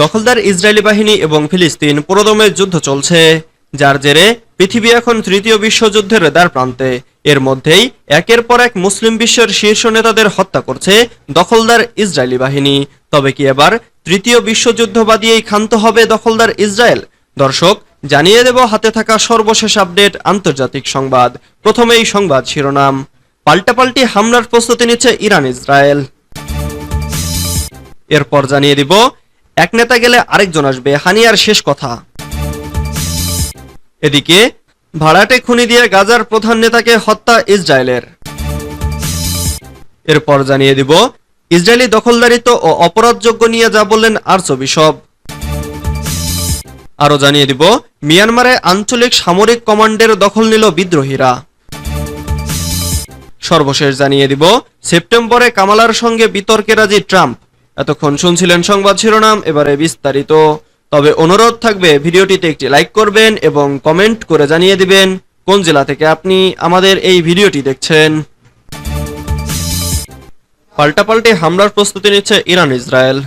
দখলদার ইসরায়েলি বাহিনী এবং ফিলিস্তিন পুরোদমে যুদ্ধ চলছে, যার জেরে পৃথিবী এখন তৃতীয় বিশ্বযুদ্ধের দ্বারপ্রান্তে। এর মধ্যেই একের পর এক মুসলিম বিশ্বের শীর্ষ নেতাদের হত্যা করছে দখলদার ইসরায়েলি বাহিনী। তবে কি এবার তৃতীয় বিশ্বযুদ্ধ বাদিয়েই ক্ষান্ত হবে দখলদার ইসরায়েল? দর্শক, জানিয়ে দেব হাতে থাকা সর্বশেষ আপডেট আন্তর্জাতিক সংবাদ। প্রথমেই সংবাদ শিরোনাম। পাল্টাপাল্টি হামলার প্রস্তুতি নিচ্ছে ইরান ইসরায়েল। এরপর জানিয়ে দিব এক নেতা গেলে আরেকজন আসবে, হানিয়ার শেষ কথা। এদিকে ভাড়াটে খুনি দিয়ে গাজার প্রধান নেতাকে হত্যা ইসরায়েলের। এরপর জানিয়ে দিব ইসরায়েলি দখলদারিত্ব ও অপরাধযোগ্য নিয়ে যা বললেন আর্চবিশপ। আরো জানিয়ে দিব মিয়ানমারে আঞ্চলিক সামরিক কমান্ডের দখল নিল বিদ্রোহীরা। সর্বশেষ জানিয়ে দিব সেপ্টেম্বরে কামালার সঙ্গে বিতর্কে রাজি ট্রাম্প। এতক্ষণ শুনছিলেন সংবাদ শিরোনাম, এবারে বিস্তারিত। তবে অনুরোধ থাকবে ভিডিওটিতে একটি লাইক করবেন এবং কমেন্ট করে জানিয়ে দিবেন কোন জেলা থেকে আপনি আমাদের এই ভিডিওটি দেখছেন। পাল্টাপাল্টি হামলার প্রস্তুতি নিচ্ছে ইরান ইসরায়েল।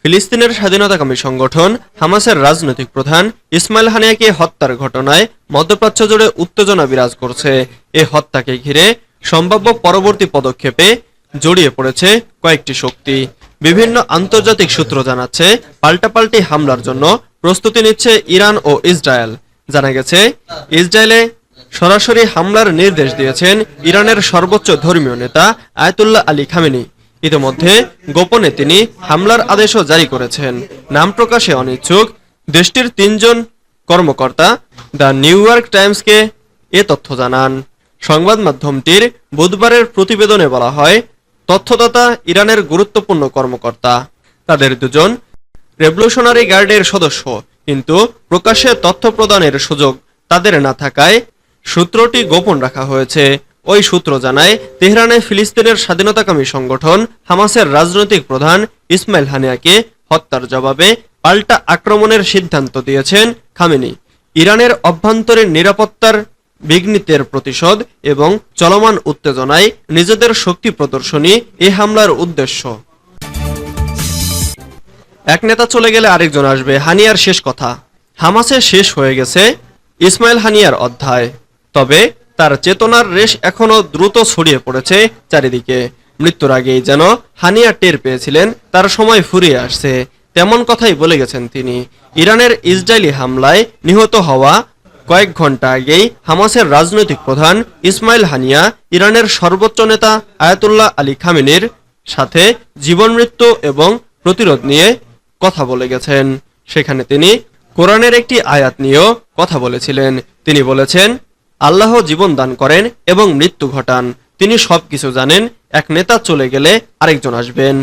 ফিলিস্তিনের স্বাধীনতাকামী সংগঠন হামাসের রাজনৈতিক প্রধান ইসমাইল হানিয়াকে হত্যার ঘটনায় মধ্যপ্রাচ্য জুড়ে উত্তেজনা বিরাজ করছে। এই হত্যাকে ঘিরে সম্ভাব্য পরবর্তী পদক্ষেপে জড়িয়ে পড়েছে কয়েকটি শক্তি। বিভিন্ন আন্তর্জাতিক সূত্র জানাচ্ছে পাল্টাপাল্টি হামলার জন্য প্রস্তুতি নিচ্ছে ইরান ও ইসরায়েল। জানা গেছে ইসরায়েলে সরাসরি হামলার নির্দেশ দিয়েছেন ইরানের সর্বোচ্চ ধর্মীয় নেতা আয়াতুল্লাহ আলী খামেনি। ইতিমধ্যে গোপনে তিনি হামলার আদেশও জারি করেছেন। নাম প্রকাশে অনিচ্ছুক দেশটির 3 জন কর্মকর্তা দ্য নিউ ইয়র্ক টাইমসকে এ তথ্য জানান। সংবাদ মাধ্যমটির বুধবারের প্রতিবেদনে বলা হয়, তথ্যদাতা ইরানের গুরুত্বপূর্ণ কর্মকর্তা। তাদের 2 জন রেভলিউশনারি গার্ডের সদস্য, কিন্তু প্রকাশ্যে তথ্য প্রদানের সুযোগ তাদের না থাকায় সূত্রটি গোপন রাখা হয়েছে। ওই সূত্র জানায় তেহরানে ফিলিস্তিনের স্বাধীনতাকামী সংগঠন হামাসের রাজনৈতিক প্রধান ইসমাইল হানিয়াকে হত্যার জবাবে পাল্টা আক্রমণের সিদ্ধান্ত দিয়েছেন খামেনি। ইরানের অভ্যন্তরীণ নিরাপত্তার বিঘ্নিতের প্রতিশোধ এবং চলমান উত্তেজনায় নিজেদের শক্তি প্রদর্শনী এ হামলার উদ্দেশ্য। এক নেতা চলে গেলে আরেকজন আসবে, হানিয়ার শেষ কথা। হামাসে শেষ হয়ে গেছে ইসমাইল হানিয়ার অধ্যায়, তবে তার চেতনার রেশ এখনো দ্রুত ছড়িয়ে পড়েছে চারিদিকে। মৃত্যুর আগেই যেন হানিয়া টের পেয়েছিলেন তার সময় ফুরিয়ে আসছে, তেমন কথাই বলে গেছেন তিনি। ইরানের ইসরায়েলি হামলায় নিহত হওয়া কয়েক ঘন্টা আগেই হামাসের রাজনৈতিক প্রধান ইসমাইল হানিয়া ইরানের সর্বোচ্চ নেতা আয়াতুল্লাহ আলী খামেনির সাথে জীবন মৃত্যু এবং প্রতিরোধ নিয়ে কথা বলে গেছেন। সেখানে তিনি কোরআনের একটি আয়াত নিয়েও কথা বলেছিলেন। তিনি বলেছেন, আল্লাহ জীবন দান করেন এবং মৃত্যু ঘটান, তিনি সবকিছু জানেন। এক নেতা চলে গেলে আরেকজন আসবেন।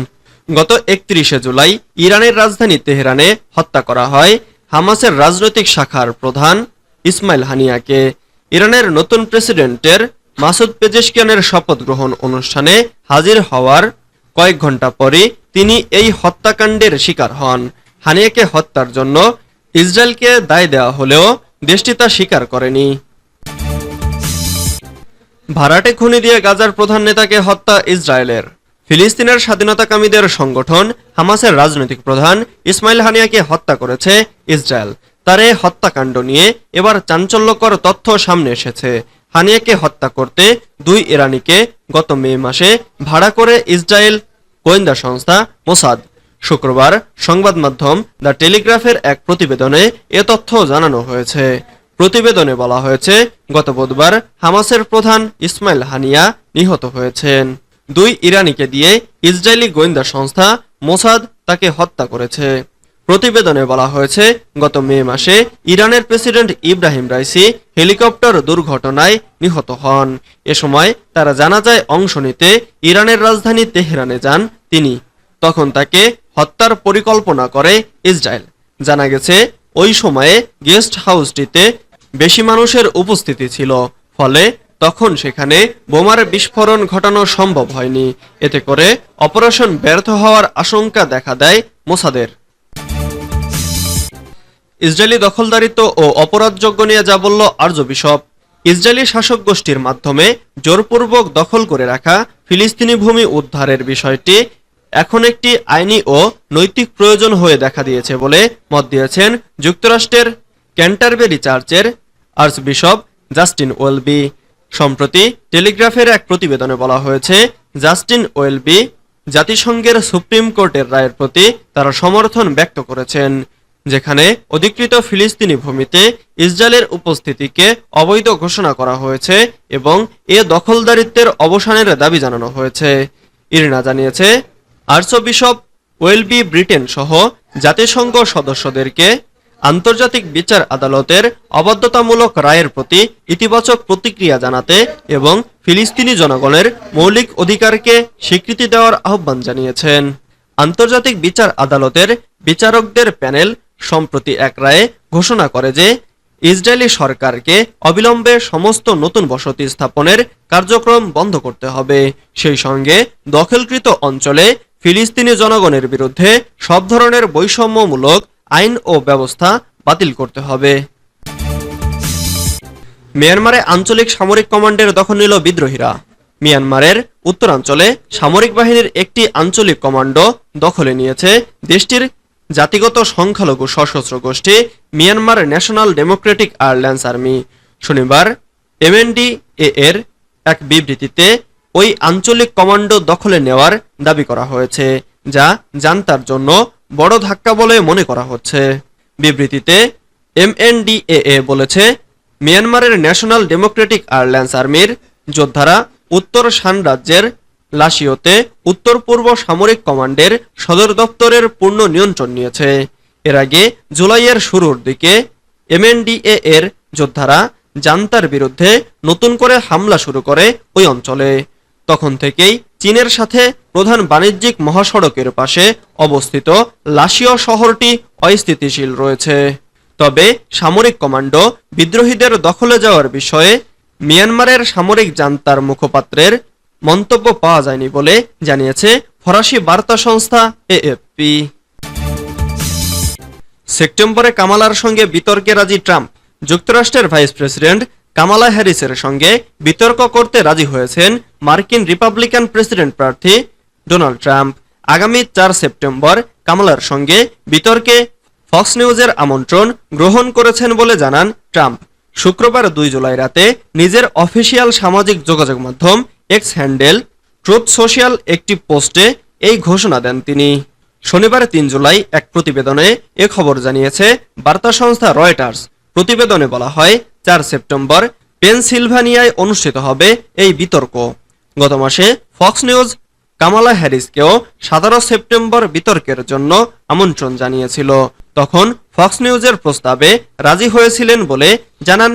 গত 31শে জুলাই ইরানের রাজধানী তেহরানে হত্যা করা হয় হামাসের রাজনৈতিক শাখার প্রধান ইসমাইল হানিয়াকে। ইরানের নতুন প্রেসিডেন্টের মাসুদ পেজেশকিয়ানের শপথ গ্রহণ অনুষ্ঠানে হাজির হওয়ার কয়েক ঘন্টা পরে তিনি এই হত্যাকাণ্ডের শিকার হন। হানিয়াকে হত্যার জন্য ইসরায়েলকে দায় দেওয়া হলেও দেশটি তা স্বীকার করেনি। ভাড়াটে খুনি দিয়ে গাজার প্রধান নেতাকে হত্যা ইসরায়েলের। ফিলিস্তিনের স্বাধীনতাকামীদের সংগঠন হামাসের রাজনৈতিক প্রধান ইসমাইল হানিয়াকে হত্যা করেছে ইসরায়েল। তার এই হত্যাকাণ্ড নিয়ে এবার চাঞ্চল্যকর তথ্য সামনে এসেছে। হানিয়াকে হত্যা করতে 2 ইরানিকে গত মে মাসে ভাড়া করে ইসরায়েল গোয়েন্দা সংস্থা মোসাদ। শুক্রবার সংবাদ মাধ্যম দ্য টেলিগ্রাফের এক প্রতিবেদনে এ তথ্য জানানো হয়েছে। প্রতিবেদনে বলা হয়েছে, গত বুধবার হামাসের প্রধান ইসমাইল হানিয়া নিহত হয়েছেন। 2 ইরানিকে দিয়ে ইসরায়েলি গোয়েন্দা সংস্থা মোসাদ তাকে হত্যা করেছে। প্রতিবেদনে বলা হয়েছে, গত মে মাসে ইরানের প্রেসিডেন্ট ইব্রাহিম রাইসি হেলিকপ্টার দুর্ঘটনায় নিহত হন। এ সময় তারা জানাজায় অংশ নিতে ইরানের রাজধানী তেহরানে যান তিনি। তখন তাকে হত্যার পরিকল্পনা করে ইসরায়েল। জানা গেছে ওই সময়ে গেস্ট হাউসটিতে বেশি মানুষের উপস্থিতি ছিল, ফলে তখন সেখানে বোমার বিস্ফোরণ ঘটানো সম্ভব হয়নি। এতে করে অপারেশন ব্যর্থ হওয়ার আশঙ্কা দেখা দেয় মোসাদের। ইসরায়েলি দখলদারিত্ব ও অপরাধযোগ্য নিয়ে যা বলল আর্চবিশপ। ইসরায়েলি শাসক গোষ্ঠীর মাধ্যমে জোরপূর্বক দখল করে রাখা ফিলিস্তিনি ভূমি উদ্ধারের বিষয়টি এখন একটি আইনি ও নৈতিক প্রয়োজন হয়ে দেখা দিয়েছে বলে মত দিয়েছেন যুক্তরাষ্ট্রের ক্যান্টারবেরি চার্চের আর্চবিশপ জাস্টিন ওয়েলবি। সম্প্রতি টেলিগ্রাফের এক প্রতিবেদনে বলা হয়েছে, জাস্টিন ওয়েলবি জাতিসংঘের সুপ্রিম কোর্টের রায়ের প্রতি তারা সমর্থন ব্যক্ত করেছেন, যেখানে অধিকৃত ফিলিস্তিনি ভূমিতে ইসরায়েলের উপস্থিতিকে অবৈধ ঘোষণা করা হয়েছে এবং এ দখলদারিত্বের অবসানের দাবি জানানো হয়েছে। ইরনা জানিয়েছে, আর্চবিশপ ওয়েলবি ব্রিটেন সহ জাতিসংঘ সদস্যদেরকে আন্তর্জাতিক বিচার আদালতের অবাধ্যতামূলক রায়ের প্রতি ইতিবাচক প্রতিক্রিয়া জানাতে এবং ফিলিস্তিনি জনগণের মৌলিক অধিকারকে স্বীকৃতি দেওয়ার আহ্বান জানিয়েছেন। আন্তর্জাতিক বিচার আদালতের বিচারকদের প্যানেল সম্প্রতি এক রায়ে ঘোষণা করে যে ইসরায়েলি সরকারকে অবিলম্বে সমস্ত নতুন বসতি স্থাপনের কার্যক্রম বন্ধ করতে হবে, সেই সঙ্গে দখলকৃত অঞ্চলে ফিলিস্তিনি জনগণের বিরুদ্ধে সব ধরনের বৈষম্যমূলক আইন ও ব্যবস্থা বাতিল করতে হবে। মিয়ানমারে আঞ্চলিক সামরিক কমান্ডের দখল নিল বিদ্রোহীরা। মিয়ানমারের উত্তরাঞ্চলে সামরিক বাহিনীর একটি আঞ্চলিক কমান্ডো দখলে নিয়েছে দেশটির জাতিগত সংখ্যালঘু সশস্ত্র গোষ্ঠী মিয়ানমার ন্যাশনাল ডেমোক্রেটিক আয়ারল্যান্ডস আর্মি। শনিবার এমএনডিএ এর এক বিবৃতিতে ওই আঞ্চলিক কমান্ডো দখলে নেওয়ার দাবি করা হয়েছে, যা জান্তার জন্য বড় ধাক্কা বলে মনে করা হচ্ছে। বিবৃতিতে এমএনডিএ বলেছে, মিয়ানমারের ন্যাশনাল ডেমোক্রেটিক আয়ারল্যান্ডস আর্মির যোদ্ধারা উত্তর শান রাজ্যের লাসিওতে উত্তর পূর্ব সামরিক কমান্ডের সদর দপ্তরের পূর্ণ নিয়ন্ত্রণ নিয়েছে। এর আগে জুলাইয়ের শুরুর দিকে এমএনডিএ এর যোদ্ধারা জান্তার বিরুদ্ধে নতুন করে হামলা শুরু করে ওই অঞ্চলে। তখন থেকেই চীনের সাথে প্রধান বাণিজ্যিক মহাসড়কের পাশে অবস্থিত লাসিও শহরটি অস্থিতিশীল রয়েছে। তবে সামরিক কমান্ডো বিদ্রোহীদের দখলে যাওয়ার বিষয়ে মিয়ানমারের সামরিক জান্তার মুখপাত্রের মন্তব্য পাওয়া যায়নি বলে জানিয়েছে ফরাসি বার্তা সংস্থা এএফপি। সেপ্টেম্বরে কামালার সঙ্গে বিতর্কে রাজি ট্রাম্প। যুক্তরাষ্ট্রের ভাইস প্রেসিডেন্ট কামালা হ্যারিসের সঙ্গে বিতর্ক করতে রাজি হয়েছেন মার্কিন রিপাবলিকান প্রেসিডেন্ট প্রার্থী ডোনাল্ড ট্রাম্প। আগামী 4 সেপ্টেম্বর কামালার সঙ্গে বিতর্কে ফক্স নিউজের আমন্ত্রণ গ্রহণ করেছেন বলে জানান ট্রাম্প। শুক্রবার 2 জুলাই রাতে নিজের অফিসিয়াল সামাজিক যোগাযোগ মাধ্যম এক্স হ্যান্ডেল ট্রুথ সোশ্যাল একটি পোস্টে এই ঘোষণা দেন তিনি। শনিবার 3 জুলাই এক প্রতিবেদনে এ খবর জানিয়েছে বার্তা সংস্থা রয়টার্স। প্রতিবেদনে বলা হয়, 4 সেপ্টেম্বর পেনসিলভানিয়ায় অনুষ্ঠিত হবে এই বিতর্ক। গত মাসে ফক্স নিউজ কামালা হ্যারিসকেও 17 সেপ্টেম্বর বিতর্কের জন্য আমন্ত্রণ জানিয়েছিল। তখন ফক্স নিউজের প্রস্তাবে রাজি হয়েছিলেন বলে জানান